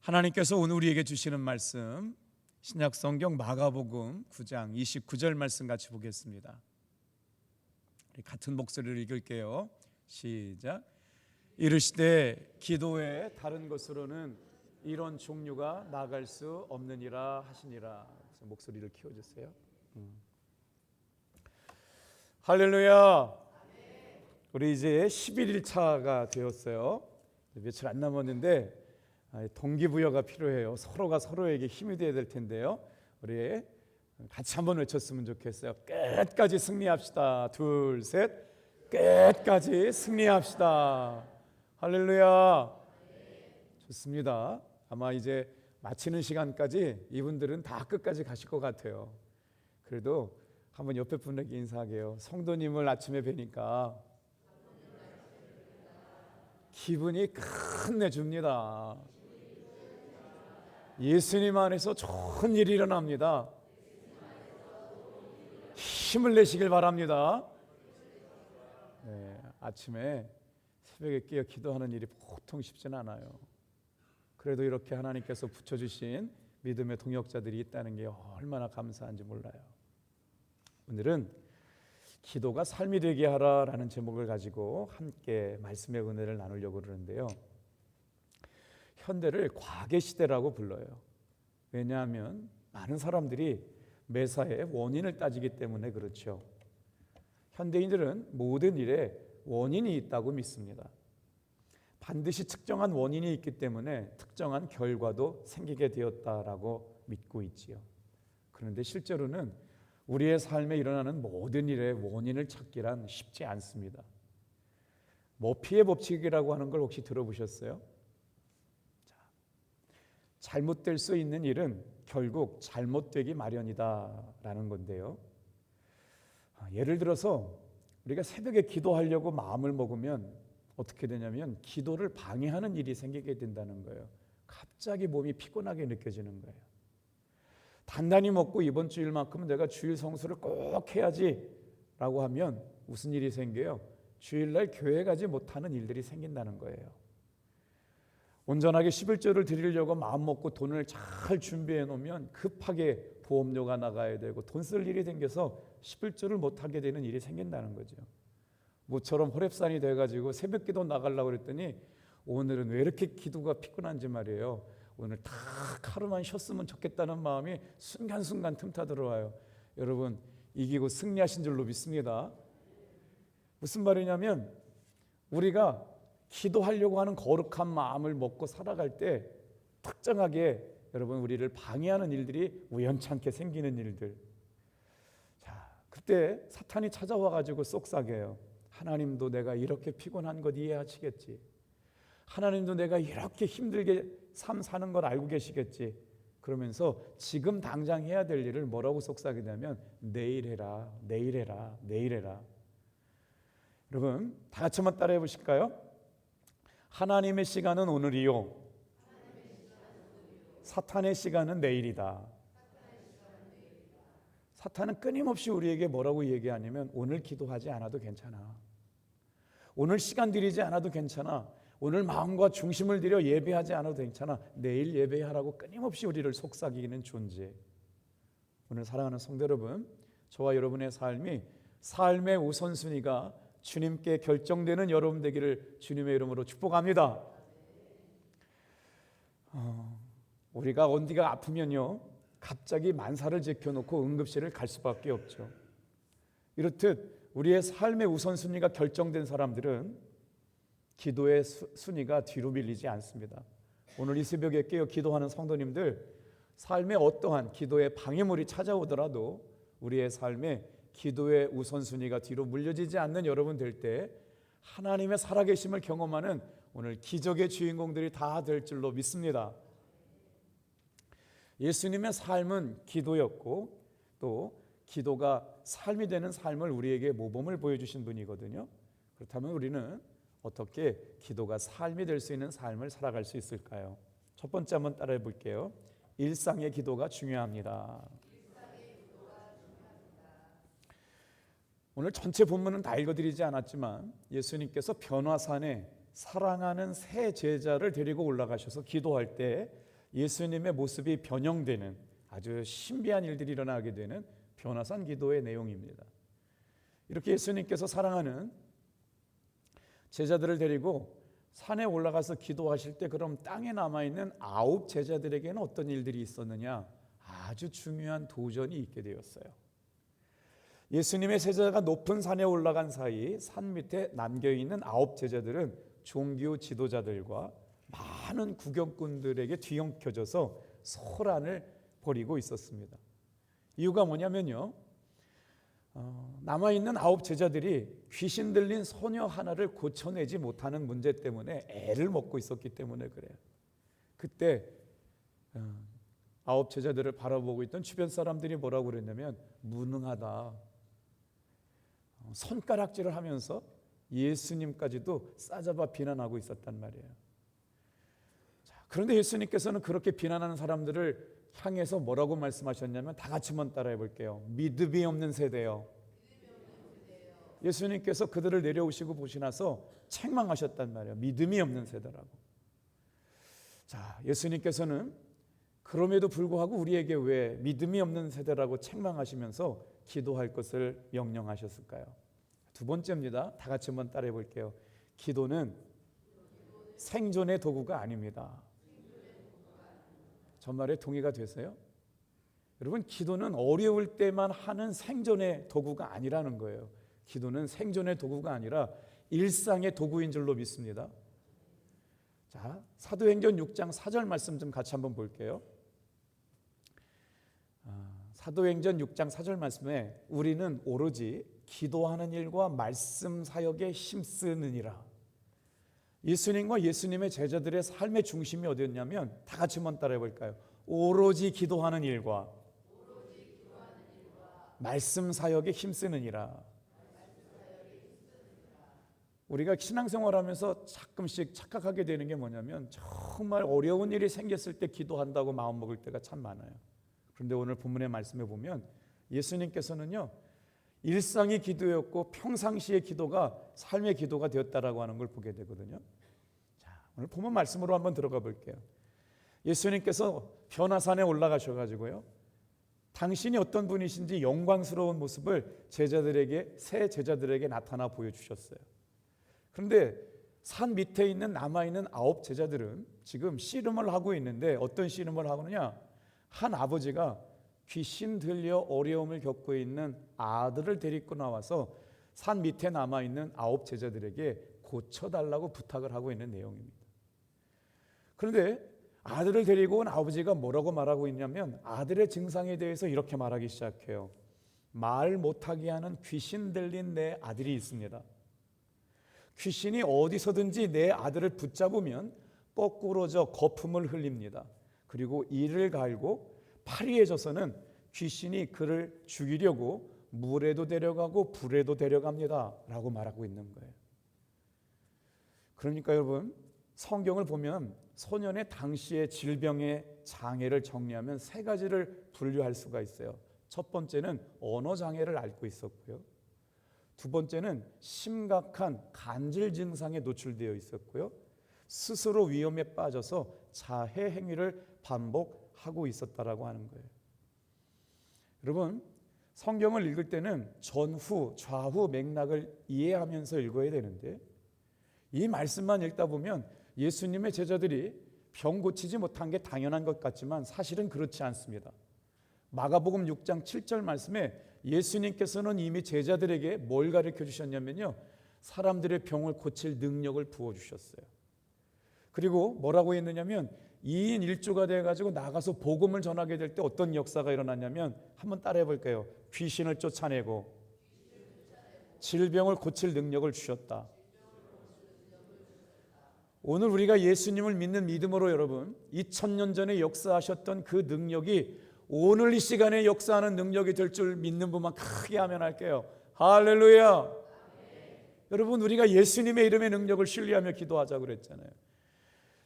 하나님께서 오늘 우리에게 주시는 말씀, 신약성경 마가복음 9장 29절 말씀 같이 보겠습니다. 우리 같은 목소리를 읽을게요. 시작. 이르시되 기도의 다른 것으로는 이런 종류가 나아갈 수 없느니라 하시니라. 그래서 목소리를 키워주세요. 할렐루야. 우리 이제 11일차가 되었어요. 며칠 안 남았는데 동기부여가 필요해요. 서로가 서로에게 힘이 되어야 될 텐데요. 우리 같이 한번 외쳤으면 좋겠어요. 끝까지 승리합시다. 둘, 셋. 끝까지 승리합시다. 할렐루야. 좋습니다. 아마 이제 마치는 시간까지 이분들은 다 끝까지 가실 것 같아요. 그래도 한번 옆에 분에게 인사하게요. 성도님을 아침에 뵈니까 기분이 끝내줍니다. 예수님 안에서 좋은 일이 일어납니다. 힘을 내시길 바랍니다. 네, 아침에 새벽에 깨어 기도하는 일이 보통 쉽지는 않아요. 그래도 이렇게 하나님께서 붙여주신 믿음의 동역자들이 있다는 게 얼마나 감사한지 몰라요. 오늘은 기도가 삶이 되게 하라라는 제목을 가지고 함께 말씀의 은혜를 나누려고 그러는데요. 현대를 과계 시대라고 불러요. 왜냐하면 많은 사람들이 매사에 원인을 따지기 때문에 그렇죠. 현대인들은 모든 일에 원인이 있다고 믿습니다. 반드시 특정한 원인이 있기 때문에 특정한 결과도 생기게 되었다라고 믿고 있지요. 그런데 실제로는 우리의 삶에 일어나는 모든 일의 원인을 찾기란 쉽지 않습니다. 머피의 법칙이라고 하는 걸 혹시 들어보셨어요? 잘못될 수 있는 일은 결국 잘못되기 마련이다라는 건데요. 예를 들어서 우리가 새벽에 기도하려고 마음을 먹으면 어떻게 되냐면 기도를 방해하는 일이 생기게 된다는 거예요. 갑자기 몸이 피곤하게 느껴지는 거예요. 단단히 먹고 이번 주일만큼은 내가 주일 성수를 꼭 해야지라고 하면 무슨 일이 생겨요? 주일날 교회 가지 못하는 일들이 생긴다는 거예요. 온전하게 11조를 드리려고 마음먹고 돈을 잘 준비해 놓으면 급하게 보험료가 나가야 되고 돈 쓸 일이 생겨서 11조를 못하게 되는 일이 생긴다는 거죠. 모처럼 호렙산이 돼가지고 새벽기도 나가려고 그랬더니 오늘은 왜 이렇게 기도가 피곤한지 말이에요. 오늘 딱 하루만 쉬었으면 좋겠다는 마음이 순간순간 틈타 들어와요. 여러분 이기고 승리하신 줄로 믿습니다. 무슨 말이냐면 우리가 기도하려고 하는 거룩한 마음을 먹고 살아갈 때 특정하게 여러분 우리를 방해하는 일들이 우연찮게 생기는 일들. 자, 그때 사탄이 찾아와 가지고 쏙싸게요. 하나님도 내가 이렇게 피곤한 것 이해하시겠지. 하나님도 내가 이렇게 힘들게 삶 사는 걸 알고 계시겠지. 그러면서 지금 당장 해야 될 일을 뭐라고 속삭이게 되면 내일 해라, 내일 해라, 내일 해라. 여러분 다 같이 한번 따라해 보실까요? 하나님의 시간은 오늘이요, 사탄의 시간은 내일이다. 사탄은 끊임없이 우리에게 뭐라고 얘기하냐면 오늘 기도하지 않아도 괜찮아, 오늘 시간 들이지 않아도 괜찮아, 오늘 마음과 중심을 들여 예배하지 않아도 괜찮아, 내일 예배하라고 끊임없이 우리를 속삭이는 존재. 오늘 사랑하는 성도 여러분, 저와 여러분의 삶이 삶의 우선순위가 주님께 결정되는 여러분 되기를 주님의 이름으로 축복합니다. 우리가 어디가 아프면요 갑자기 만사를 제껴놓고 응급실을 갈 수밖에 없죠. 이렇듯 우리의 삶의 우선순위가 결정된 사람들은 기도의 순위가 뒤로 밀리지 않습니다. 오늘 이 새벽에 깨어 기도하는 성도님들, 삶에 어떠한 기도의 방해물이 찾아오더라도 우리의 삶에 기도의 우선순위가 뒤로 물려지지 않는 여러분 될 때 하나님의 살아계심을 경험하는 오늘 기적의 주인공들이 다 될 줄로 믿습니다. 예수님의 삶은 기도였고 또 기도가 삶이 되는 삶을 우리에게 모범을 보여주신 분이거든요. 그렇다면 우리는 어떻게 기도가 삶이 될 수 있는 삶을 살아갈 수 있을까요? 첫 번째 한번 따라해 볼게요. 일상의 기도가 중요합니다. 오늘 전체 본문은 다 읽어드리지 않았지만 예수님께서 변화산에 사랑하는 새 제자를 데리고 올라가셔서 기도할 때 예수님의 모습이 변형되는 아주 신비한 일들이 일어나게 되는 변화산 기도의 내용입니다. 이렇게 예수님께서 사랑하는 제자들을 데리고 산에 올라가서 기도하실 때 그럼 땅에 남아있는 9 제자들에게는 어떤 일들이 있었느냐? 아주 중요한 도전이 있게 되었어요. 예수님의 제자가 높은 산에 올라간 사이 산 밑에 남겨있는 9 제자들은 종교 지도자들과 많은 구경꾼들에게 뒤엉켜져서 소란을 벌이고 있었습니다. 이유가 뭐냐면요, 남아있는 9 제자들이 귀신 들린 소녀 하나를 고쳐내지 못하는 문제 때문에 애를 먹고 있었기 때문에 그래요. 그때 9 제자들을 바라보고 있던 주변 사람들이 뭐라고 그랬냐면 무능하다, 손가락질을 하면서 예수님까지도 싸잡아 비난하고 있었단 말이에요. 그런데 예수님께서는 그렇게 비난하는 사람들을 향해서 뭐라고 말씀하셨냐면, 다 같이 한번 따라해 볼게요. 믿음이 없는 세대요. 예수님께서 그들을 내려오시고 보시나서 책망하셨단 말이에요. 믿음이 없는 세대라고. 자, 예수님께서는 그럼에도 불구하고 우리에게 왜 믿음이 없는 세대라고 책망하시면서 기도할 것을 명령하셨을까요? 2번째입니다. 다 같이 한번 따라해 볼게요. 기도는 생존의 도구가 아닙니다. 저 말에 동의가 되세요? 여러분, 기도는 어려울 때만 하는 생존의 도구가 아니라는 거예요. 기도는 생존의 도구가 아니라 일상의 도구인 줄로 믿습니다. 자, 사도행전 6장 4절 말씀 좀 같이 한번 볼게요. 사도행전 6장 4절 말씀에 우리는 오로지 기도하는 일과 말씀 사역에 힘쓰느니라. 예수님과 예수님의 제자들의 삶의 중심이 어디였냐면, 다 같이 한번 따라해 볼까요? 오로지 기도하는 일과 말씀 사역에 힘쓰느니라. 우리가 신앙생활하면서 가끔씩 착각하게 되는 게 뭐냐면, 정말 어려운 일이 생겼을 때 기도한다고 마음먹을 때가 참 많아요. 그런데 오늘 본문의 말씀에 보면 예수님께서는요, 일상이 기도였고 평상시의 기도가 삶의 기도가 되었다라고 하는 걸 보게 되거든요. 자, 오늘 본문 말씀으로 한번 들어가 볼게요. 예수님께서 변화산에 올라가셔가지고요, 당신이 어떤 분이신지 영광스러운 모습을 새 제자들에게 나타나 보여주셨어요. 그런데 산 밑에 있는 남아있는 9 제자들은 지금 씨름을 하고 있는데, 어떤 씨름을 하느냐? 한 아버지가 귀신 들려 어려움을 겪고 있는 아들을 데리고 나와서 산 밑에 남아있는 9 제자들에게 고쳐달라고 부탁을 하고 있는 내용입니다. 그런데 아들을 데리고 온 아버지가 뭐라고 말하고 있냐면, 아들의 증상에 대해서 이렇게 말하기 시작해요. 말 못하게 하는 귀신 들린 내 아들이 있습니다. 귀신이 어디서든지 내 아들을 붙잡으면 거꾸러져 거품을 흘립니다. 그리고 이를 갈고 파리에 져서는 귀신이 그를 죽이려고 물에도 데려가고 불에도 데려갑니다 라고 말하고 있는 거예요. 그러니까 여러분, 성경을 보면 소년의 당시의 질병의 장애를 정리하면 3가지를 분류할 수가 있어요. 첫 번째는 언어 장애를 앓고 있었고요, 2번째는 심각한 간질 증상에 노출되어 있었고요, 스스로 위험에 빠져서 자해 행위를 반복하고 있었다라고 하는 거예요. 여러분, 성경을 읽을 때는 전후 좌우 맥락을 이해하면서 읽어야 되는데, 이 말씀만 읽다 보면 예수님의 제자들이 병 고치지 못한 게 당연한 것 같지만 사실은 그렇지 않습니다. 마가복음 6장 7절 말씀에 예수님께서는 이미 제자들에게 뭘 가르쳐 주셨냐면요, 사람들의 병을 고칠 능력을 부어주셨어요. 그리고 뭐라고 했느냐면, 2인 1조가 돼가지고 나가서 복음을 전하게 될 때 어떤 역사가 일어났냐면, 한번 따라해 볼까요? 귀신을 쫓아내고 질병을 고칠 능력을 주셨다. 오늘 우리가 예수님을 믿는 믿음으로 여러분, 2000년 전에 역사하셨던 그 능력이 오늘 이 시간에 역사하는 능력이 될 줄 믿는 분만 크게 아멘 할게요. 할렐루야. 여러분, 우리가 예수님의 이름의 능력을 신뢰하며 기도하자고 그랬잖아요.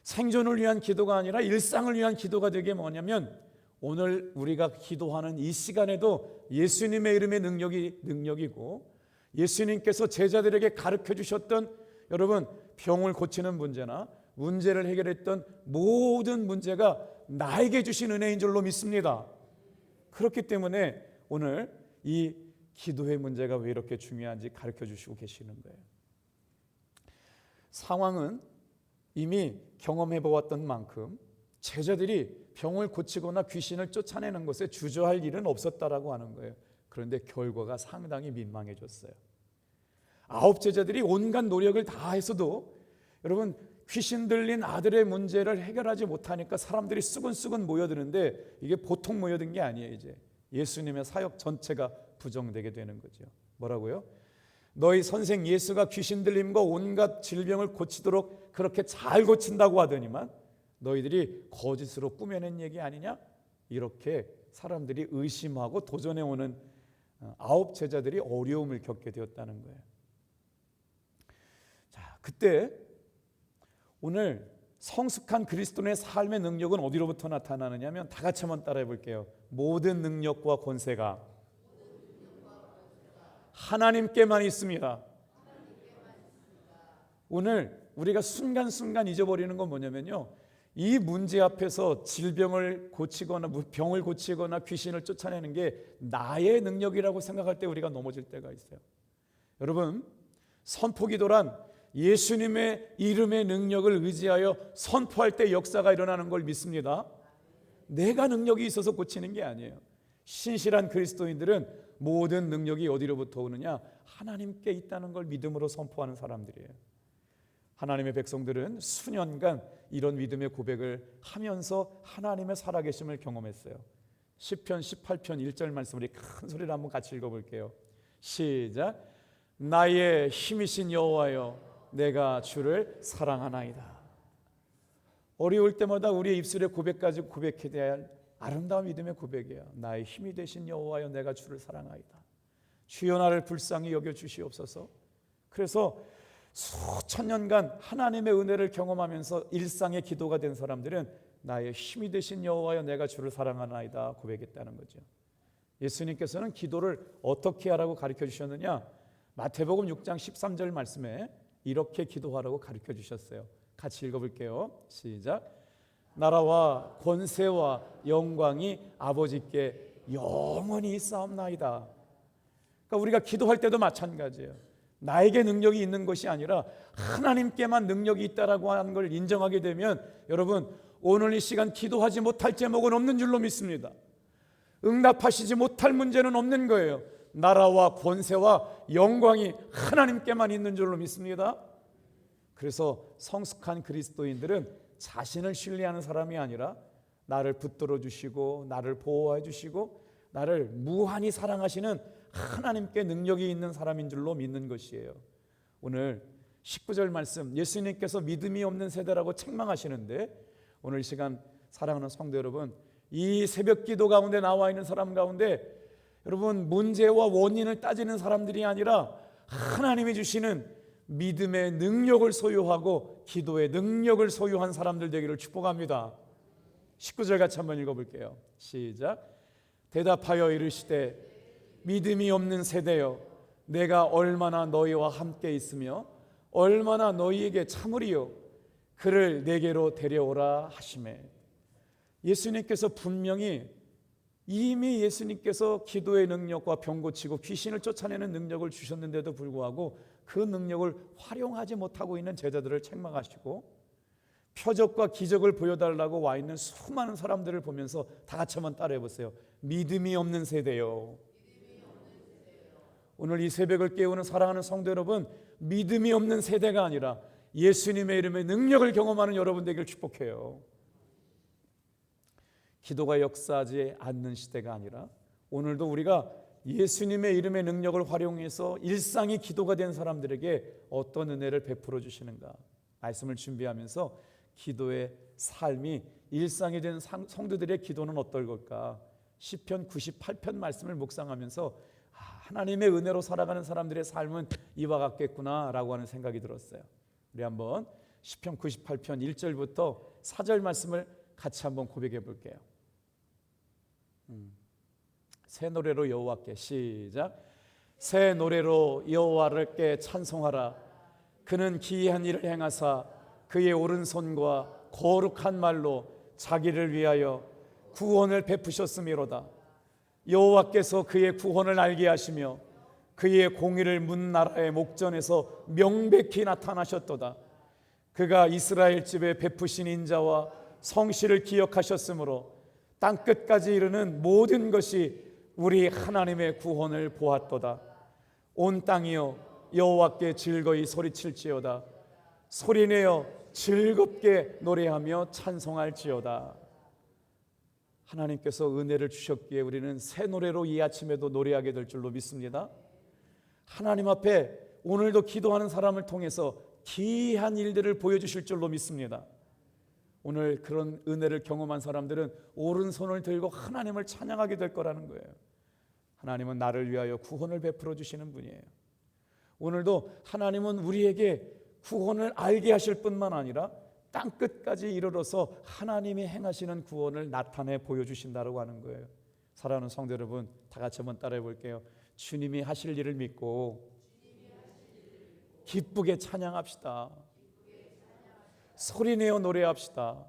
생존을 위한 기도가 아니라 일상을 위한 기도가 되게 뭐냐면, 오늘 우리가 기도하는 이 시간에도 예수님의 이름의 능력이고, 예수님께서 제자들에게 가르쳐 주셨던 여러분 병을 고치는 문제나 문제를 해결했던 모든 문제가 나에게 주신 은혜인 줄로 믿습니다. 그렇기 때문에 오늘 이 기도의 문제가 왜 이렇게 중요한지 가르쳐 주시고 계시는 거예요. 상황은 이미 경험해 보았던 만큼 제자들이 병을 고치거나 귀신을 쫓아내는 것에 주저할 일은 없었다라고 하는 거예요. 그런데 결과가 상당히 민망해졌어요. 9 제자들이 온갖 노력을 다해서도 여러분 귀신 들린 아들의 문제를 해결하지 못하니까 사람들이 쓰근쓰근 모여드는데 이게 보통 모여든 게 아니에요. 이제 예수님의 사역 전체가 부정되게 되는 거죠. 뭐라고요? 너희 선생 예수가 귀신 들림과 온갖 질병을 고치도록 그렇게 잘 고친다고 하더니만 너희들이 거짓으로 꾸며낸 얘기 아니냐? 이렇게 사람들이 의심하고 도전해 오는 9 제자들이 어려움을 겪게 되었다는 거예요. 자, 그때 오늘 성숙한 그리스도인의 삶의 능력은 어디로부터 나타나느냐면 다 같이 한번 따라해 볼게요. 모든 능력과 권세가 하나님께만 있습니다. 오늘 우리가 순간순간 잊어버리는 건 뭐냐면요, 이 문제 앞에서 질병을 고치거나 병을 고치거나 귀신을 쫓아내는 게 나의 능력이라고 생각할 때 우리가 넘어질 때가 있어요. 여러분, 선포기도란 예수님의 이름의 능력을 의지하여 선포할 때 역사가 일어나는 걸 믿습니다. 내가 능력이 있어서 고치는 게 아니에요. 신실한 그리스도인들은 모든 능력이 어디로부터 오느냐? 하나님께 있다는 걸 믿음으로 선포하는 사람들이에요. 하나님의 백성들은 수년간 이런 믿음의 고백을 하면서 하나님의 살아계심을 경험했어요. 시편 18편 1절 말씀 우리 큰 소리로 한번 같이 읽어볼게요. 시작. 나의 힘이신 여호와여 내가 주를 사랑하나이다. 어려울 때마다 우리의 입술의 고백까지 고백해야 할 아름다운 믿음의 고백이에요. 나의 힘이 되신 여호와여 내가 주를 사랑하이다. 주여 나를 불쌍히 여겨 주시옵소서. 그래서 수천 년간 하나님의 은혜를 경험하면서 일상의 기도가 된 사람들은 나의 힘이 되신 여호와여 내가 주를 사랑하나이다 고백했다는 거죠. 예수님께서는 기도를 어떻게 하라고 가르쳐 주셨느냐? 마태복음 6장 13절 말씀에 이렇게 기도하라고 가르쳐 주셨어요. 같이 읽어볼게요. 시작. 나라와 권세와 영광이 아버지께 영원히 있사옵나이다. 그러니까 우리가 기도할 때도 마찬가지예요. 나에게 능력이 있는 것이 아니라 하나님께만 능력이 있다라고 하는 걸 인정하게 되면 여러분 오늘 이 시간 기도하지 못할 제목은 없는 줄로 믿습니다. 응답하시지 못할 문제는 없는 거예요. 나라와 권세와 영광이 하나님께만 있는 줄로 믿습니다. 그래서 성숙한 그리스도인들은 자신을 신뢰하는 사람이 아니라 나를 붙들어 주시고 나를 보호해 주시고 나를 무한히 사랑하시는 하나님께 능력이 있는 사람인 줄로 믿는 것이에요. 오늘 19절 말씀 예수님께서 믿음이 없는 세대라고 책망하시는데 오늘 이 시간 사랑하는 성도 여러분, 이 새벽 기도 가운데 나와 있는 사람 가운데 여러분 문제와 원인을 따지는 사람들이 아니라 하나님이 주시는 믿음의 능력을 소유하고 기도의 능력을 소유한 사람들 되기를 축복합니다. 19절 같이 한번 읽어볼게요. 시작. 대답하여 이르시되 믿음이 없는 세대여 내가 얼마나 너희와 함께 있으며 얼마나 너희에게 참으리요 그를 내게로 데려오라 하시매. 예수님께서 분명히 이미 예수님께서 기도의 능력과 병 고치고 귀신을 쫓아내는 능력을 주셨는데도 불구하고 그 능력을 활용하지 못하고 있는 제자들을 책망하시고 표적과 기적을 보여달라고 와 있는 수많은 사람들을 보면서 다 같이 한번 따라해 보세요. 믿음이 없는 세대요. 오늘 이 새벽을 깨우는 사랑하는 성도 여러분, 믿음이 없는 세대가 아니라 예수님의 이름의 능력을 경험하는 여러분 되기를 축복해요. 기도가 역사하지 않는 시대가 아니라 오늘도 우리가 예수님의 이름의 능력을 활용해서 일상이 기도가 된 사람들에게 어떤 은혜를 베풀어 주시는가 말씀을 준비하면서 기도의 삶이 일상이 된 성도들의 기도는 어떨 걸까? 시편 98편 말씀을 묵상하면서 하나님의 은혜로 살아가는 사람들의 삶은 이와 같겠구나 라고 하는 생각이 들었어요. 우리 한번 시편 98편 1절부터 4절 말씀을 같이 한번 고백해 볼게요. 새 노래로 여호와께 시작. 새 노래로 여호와께 찬송하라. 그는 기이한 일을 행하사 그의 오른손과 거룩한 말로 자기를 위하여 구원을 베푸셨음이로다. 여호와께서 그의 구원을 알게 하시며 그의 공의를 문 나라의 목전에서 명백히 나타나셨도다. 그가 이스라엘 집에 베푸신 인자와 성실을 기억하셨으므로 땅 끝까지 이르는 모든 것이 우리 하나님의 구원을 보았도다. 온 땅이여 여호와께 즐거이 소리칠지어다. 소리내어 즐겁게 노래하며 찬송할지어다. 하나님께서 은혜를 주셨기에 우리는 새 노래로 이 아침에도 노래하게 될 줄로 믿습니다. 하나님 앞에 오늘도 기도하는 사람을 통해서 기이한 일들을 보여주실 줄로 믿습니다. 오늘 그런 은혜를 경험한 사람들은 오른손을 들고 하나님을 찬양하게 될 거라는 거예요. 하나님은 나를 위하여 구원을 베풀어 주시는 분이에요. 오늘도 하나님은 우리에게 구원을 알게 하실 뿐만 아니라 땅끝까지 이르러서 하나님이 행하시는 구원을 나타내 보여주신다고 하는 거예요. 사랑하는 성도 여러분, 다 같이 한번 따라해 볼게요. 주님이 하실 일을 믿고 기쁘게 찬양합시다. 소리내어 노래합시다.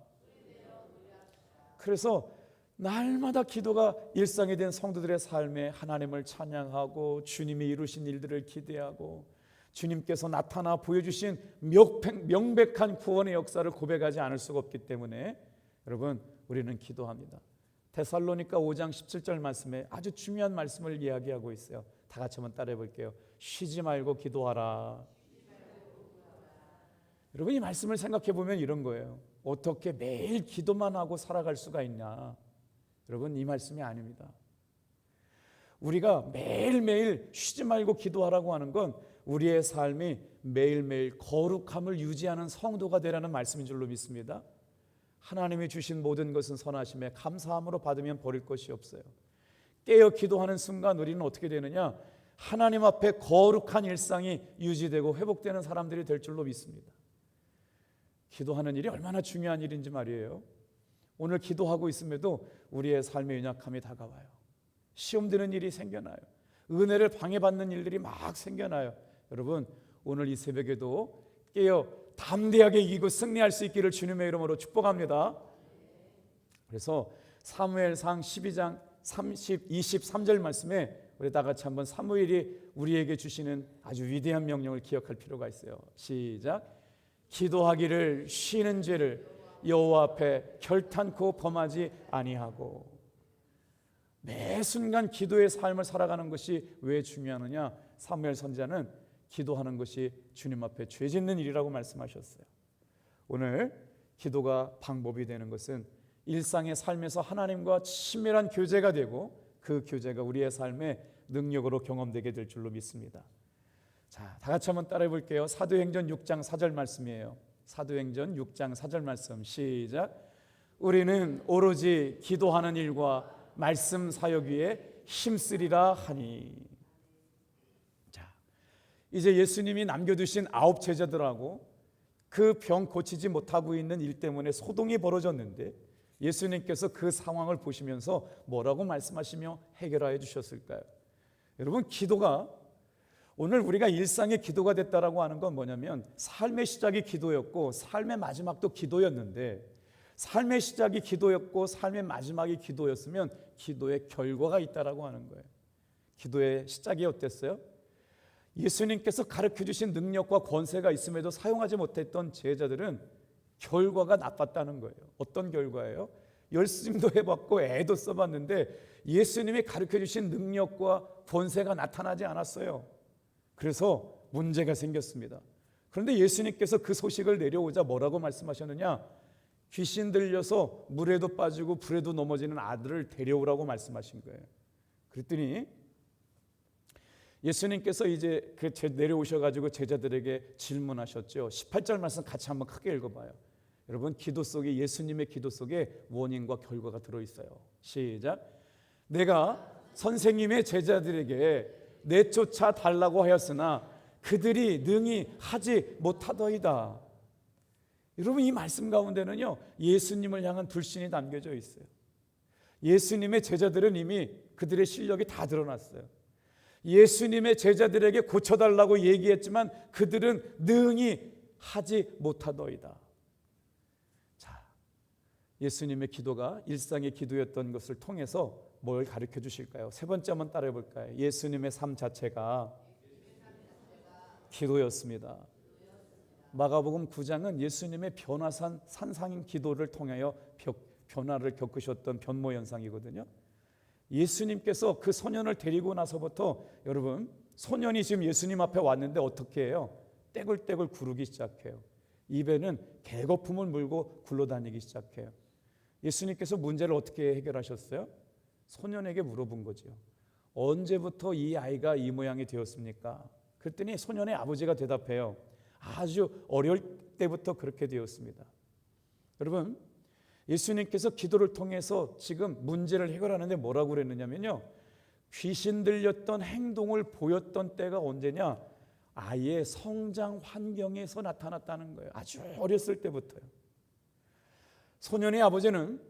그래서 날마다 기도가 일상이 된 성도들의 삶에 하나님을 찬양하고 주님이 이루신 일들을 기대하고 주님께서 나타나 보여주신 명백한 구원의 역사를 고백하지 않을 수가 없기 때문에 여러분, 우리는 기도합니다. 데살로니가 5장 17절 말씀에 아주 중요한 말씀을 이야기하고 있어요. 다 같이 한번 따라해 볼게요. 쉬지 말고 기도하라. 여러분, 이 말씀을 생각해 보면 이런 거예요. 어떻게 매일 기도만 하고 살아갈 수가 있냐? 여러분, 이 말씀이 아닙니다. 우리가 매일매일 쉬지 말고 기도하라고 하는 건 우리의 삶이 매일매일 거룩함을 유지하는 성도가 되라는 말씀인 줄로 믿습니다. 하나님이 주신 모든 것은 선하심에 감사함으로 받으면 버릴 것이 없어요. 깨어 기도하는 순간 우리는 어떻게 되느냐? 하나님 앞에 거룩한 일상이 유지되고 회복되는 사람들이 될 줄로 믿습니다. 기도하는 일이 얼마나 중요한 일인지 말이에요. 오늘 기도하고 있음에도 우리의 삶의 연약함이 다가와요. 시험되는 일이 생겨나요. 은혜를 방해받는 일들이 막 생겨나요. 여러분, 오늘 이 새벽에도 깨어 담대하게 이기고 승리할 수 있기를 주님의 이름으로 축복합니다. 그래서 사무엘상 12장 23절 말씀에 우리 다 같이 한번 사무엘이 우리에게 주시는 아주 위대한 명령을 기억할 필요가 있어요. 시작. 기도하기를 쉬는 죄를 여호와 앞에 결탄코 범하지 아니하고. 매 순간 기도의 삶을 살아가는 것이 왜 중요하느냐? 사무엘 선지자는 기도하는 것이 주님 앞에 죄 짓는 일이라고 말씀하셨어요. 오늘 기도가 방법이 되는 것은 일상의 삶에서 하나님과 친밀한 교제가 되고 그 교제가 우리의 삶의 능력으로 경험되게 될 줄로 믿습니다. 자, 다 같이 한번 따라해 볼게요. 사도행전 6장 4절 말씀이에요. 사도행전 6장 4절 말씀 시작. 우리는 오로지 기도하는 일과 말씀 사역 위에 힘쓰리라 하니. 자, 이제 예수님이 남겨두신 9 제자들하고 그 병 고치지 못하고 있는 일 때문에 소동이 벌어졌는데 예수님께서 그 상황을 보시면서 뭐라고 말씀하시며 해결하여 주셨을까요? 여러분, 기도가 오늘 우리가 일상의 기도가 됐다라고 하는 건 뭐냐면 삶의 시작이 기도였고 삶의 마지막도 기도였는데 삶의 시작이 기도였고 삶의 마지막이 기도였으면 기도의 결과가 있다라고 하는 거예요. 기도의 시작이 어땠어요? 예수님께서 가르쳐 주신 능력과 권세가 있음에도 사용하지 못했던 제자들은 결과가 나빴다는 거예요. 어떤 결과예요? 열심도 해봤고 애도 써봤는데 예수님이 가르쳐 주신 능력과 권세가 나타나지 않았어요. 그래서 문제가 생겼습니다. 그런데 예수님께서 그 소식을 내려오자 뭐라고 말씀하셨느냐? 귀신 들려서 물에도 빠지고 불에도 넘어지는 아들을 데려오라고 말씀하신 거예요. 그랬더니 예수님께서 이제 내려오셔가지고 제자들에게 질문하셨죠. 18절 말씀 같이 한번 크게 읽어봐요. 여러분, 기도 속에 예수님의 기도 속에 원인과 결과가 들어있어요. 시작. 내가 선생님의 제자들에게 내쫓아 달라고 하였으나 그들이 능히 하지 못하더이다. 여러분, 이 말씀 가운데는요 예수님을 향한 불신이 담겨져 있어요. 예수님의 제자들은 이미 그들의 실력이 다 드러났어요. 예수님의 제자들에게 고쳐달라고 얘기했지만 그들은 능히 하지 못하더이다. 자, 예수님의 기도가 일상의 기도였던 것을 통해서 뭘 가르쳐 주실까요? 세 번째 한번 따라해 볼까요? 예수님의 삶 자체가 기도였습니다. 마가복음 9장은 예수님의 변화산 산상인 기도를 통하여 변화를 겪으셨던 변모 현상이거든요. 예수님께서 그 소년을 데리고 나서부터 여러분, 소년이 지금 예수님 앞에 왔는데 어떻게 해요? 떼굴떼굴 구르기 시작해요. 입에는 개거품을 물고 굴러다니기 시작해요. 예수님께서 문제를 어떻게 해결하셨어요? 소년에게 물어본 거죠. 언제부터 이 아이가 이 모양이 되었습니까? 그랬더니 소년의 아버지가 대답해요. 아주 어릴 때부터 그렇게 되었습니다. 여러분, 예수님께서 기도를 통해서 지금 문제를 해결하는데 뭐라고 그랬느냐면요, 귀신 들렸던 행동을 보였던 때가 언제냐? 아이의 성장 환경에서 나타났다는 거예요. 아주 어렸을 때부터요. 소년의 아버지는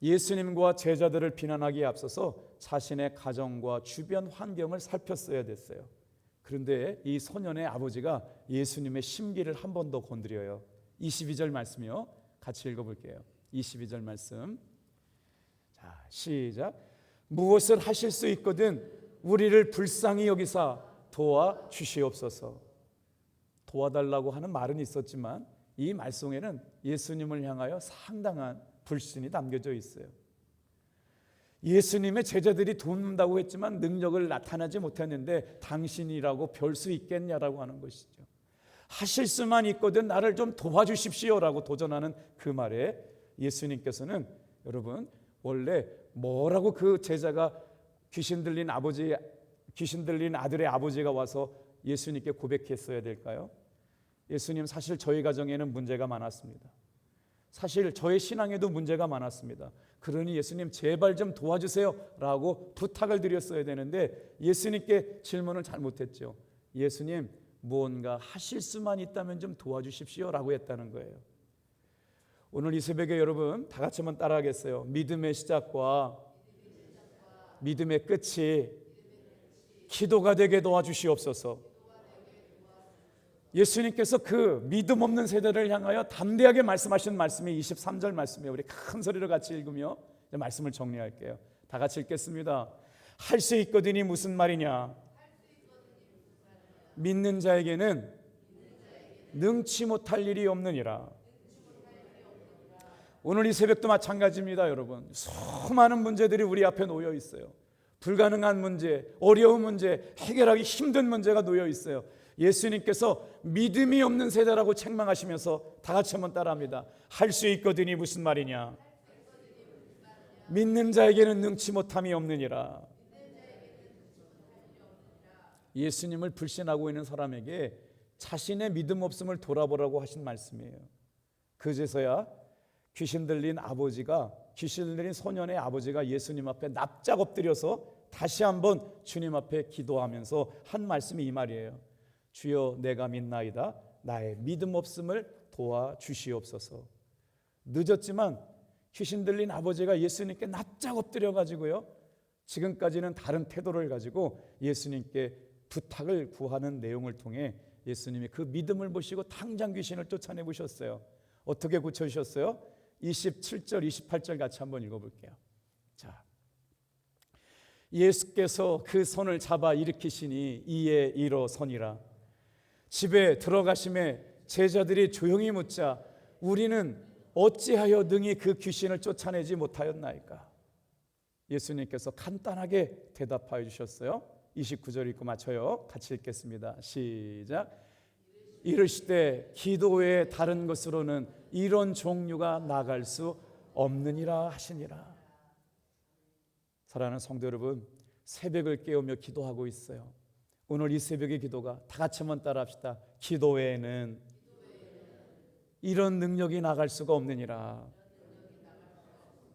예수님과 제자들을 비난하기에 앞서서 자신의 가정과 주변 환경을 살폈어야 됐어요. 그런데 이 소년의 아버지가 예수님의 심기를 한 번 더 건드려요. 22절 말씀이요. 같이 읽어볼게요. 22절 말씀. 자, 시작. 무엇을 하실 수 있거든 우리를 불쌍히 여기사 도와주시옵소서. 도와달라고 하는 말은 있었지만 이 말씀에는 예수님을 향하여 상당한 불신이 담겨져 있어요. 예수님의 제자들이 돕는다고 했지만 능력을 나타나지 못했는데 당신이라고 별 수 있겠냐라고 하는 것이죠. 하실 수만 있거든 나를 좀 도와주십시오라고 도전하는 그 말에 예수님께서는 여러분 원래 뭐라고 그 제자가 귀신 들린 아들의 아버지가 와서 예수님께 고백했어야 될까요? 예수님, 사실 저희 가정에는 문제가 많았습니다. 사실 저의 신앙에도 문제가 많았습니다. 그러니 예수님 제발 좀 도와주세요 라고 부탁을 드렸어야 되는데 예수님께 질문을 잘못했죠. 예수님, 무언가 하실 수만 있다면 좀 도와주십시오 라고 했다는 거예요. 오늘 이 새벽에 여러분 다 같이 한번 따라하겠어요. 믿음의 시작과 믿음의 끝이 기도가 되게 도와주시옵소서. 예수님께서 그 믿음 없는 세대를 향하여 담대하게 말씀하신 말씀이 23절 말씀이에요. 우리 큰 소리로 같이 읽으며 말씀을 정리할게요. 다 같이 읽겠습니다. 할 수 있거든이 무슨 말이냐? 믿는 자에게는 능치 못할 일이 없느니라. 오늘 이 새벽도 마찬가지입니다. 여러분, 수많은 문제들이 우리 앞에 놓여 있어요. 불가능한 문제, 어려운 문제, 해결하기 힘든 문제가 놓여 있어요. 예수님께서 믿음이 없는 세대라고 책망하시면서 다 같이 한번 따라합니다. 할 수 있거든이 무슨 말이냐? 믿는 자에게는 능치 못함이 없느니라. 예수님을 불신하고 있는 사람에게 자신의 믿음 없음을 돌아보라고 하신 말씀이에요. 그제서야 귀신 들린 소년의 아버지가 예수님 앞에 납작 엎드려서 다시 한번 주님 앞에 기도하면서 한 말씀이 이 말이에요. 주여, 내가 믿나이다. 나의 믿음 없음을 도와주시옵소서. 늦었지만 귀신 들린 아버지가 예수님께 납작 엎드려 가지고요, 지금까지는 다른 태도를 가지고 예수님께 부탁을 구하는 내용을 통해 예수님이 그 믿음을 보시고 당장 귀신을 쫓아내 보셨어요. 어떻게 고쳐주셨어요? 27절 28절 같이 한번 읽어볼게요. 자, 예수께서 그 손을 잡아 일으키시니 이에 일어서니라. 집에 들어가심에 제자들이 조용히 묻자 우리는 어찌하여 능히 그 귀신을 쫓아내지 못하였나이까? 예수님께서 간단하게 대답하여 주셨어요. 29절 읽고 맞춰요. 같이 읽겠습니다. 시작. 이르시되 기도 외에 다른 것으로는 이런 종류가 나갈 수 없느니라 하시니라. 사랑하는 성도 여러분, 새벽을 깨우며 기도하고 있어요. 오늘 이 새벽의 기도가 다 같이 한번 따라합시다. 기도 외에는 이런 능력이 나갈 수가 없느니라.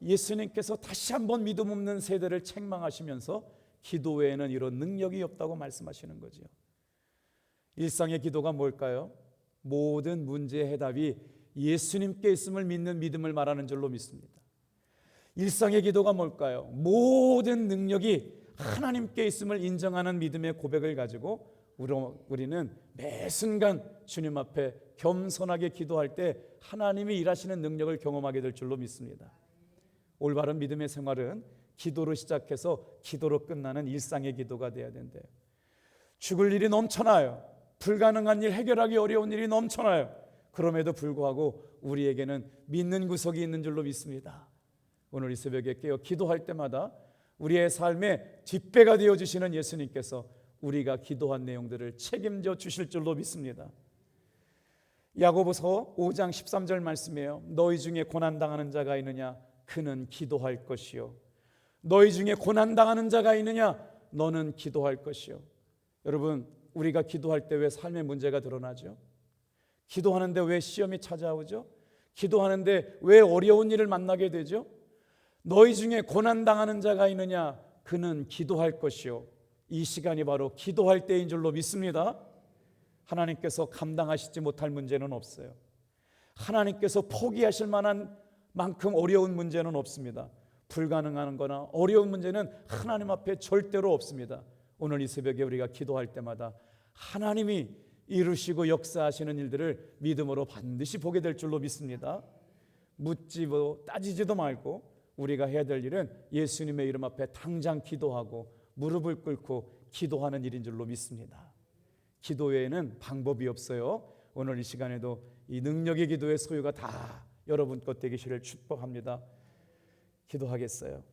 예수님께서 다시 한번 믿음 없는 세대를 책망하시면서 기도 외에는 이런 능력이 없다고 말씀하시는 거죠. 일상의 기도가 뭘까요? 모든 문제의 해답이 예수님께 있음을 믿는 믿음을 말하는 줄로 믿습니다. 일상의 기도가 뭘까요? 모든 능력이 하나님께 있음을 인정하는 믿음의 고백을 가지고 우리는 매 순간 주님 앞에 겸손하게 기도할 때 하나님이 일하시는 능력을 경험하게 될 줄로 믿습니다. 올바른 믿음의 생활은 기도로 시작해서 기도로 끝나는 일상의 기도가 돼야 된대요. 죽을 일이 넘쳐나요. 불가능한 일, 해결하기 어려운 일이 넘쳐나요. 그럼에도 불구하고 우리에게는 믿는 구석이 있는 줄로 믿습니다. 오늘 이 새벽에 깨어 기도할 때마다 우리의 삶의 뒷배가 되어주시는 예수님께서 우리가 기도한 내용들을 책임져 주실 줄로 믿습니다. 야고보서 5장 13절 말씀이에요. 너희 중에 고난당하는 자가 있느냐? 그는 기도할 것이요. 너희 중에 고난당하는 자가 있느냐? 너는 기도할 것이요. 여러분, 우리가 기도할 때 왜 삶의 문제가 드러나죠? 기도하는데 왜 시험이 찾아오죠? 기도하는데 왜 어려운 일을 만나게 되죠? 너희 중에 고난당하는 자가 있느냐? 그는 기도할 것이요. 이 시간이 바로 기도할 때인 줄로 믿습니다. 하나님께서 감당하시지 못할 문제는 없어요. 하나님께서 포기하실 만한 만큼 어려운 문제는 없습니다. 불가능한 거나 어려운 문제는 하나님 앞에 절대로 없습니다. 오늘 이 새벽에 우리가 기도할 때마다 하나님이 이루시고 역사하시는 일들을 믿음으로 반드시 보게 될 줄로 믿습니다. 묻지도 따지지도 말고 우리가 해야 될 일은 예수님의 이름 앞에 당장 기도하고 무릎을 꿇고 기도하는 일인 줄로 믿습니다. 기도 외에는 방법이 없어요. 오늘 이 시간에도 이 능력의 기도의 소유가 다 여러분 것 되기를 축복합니다. 기도하겠어요.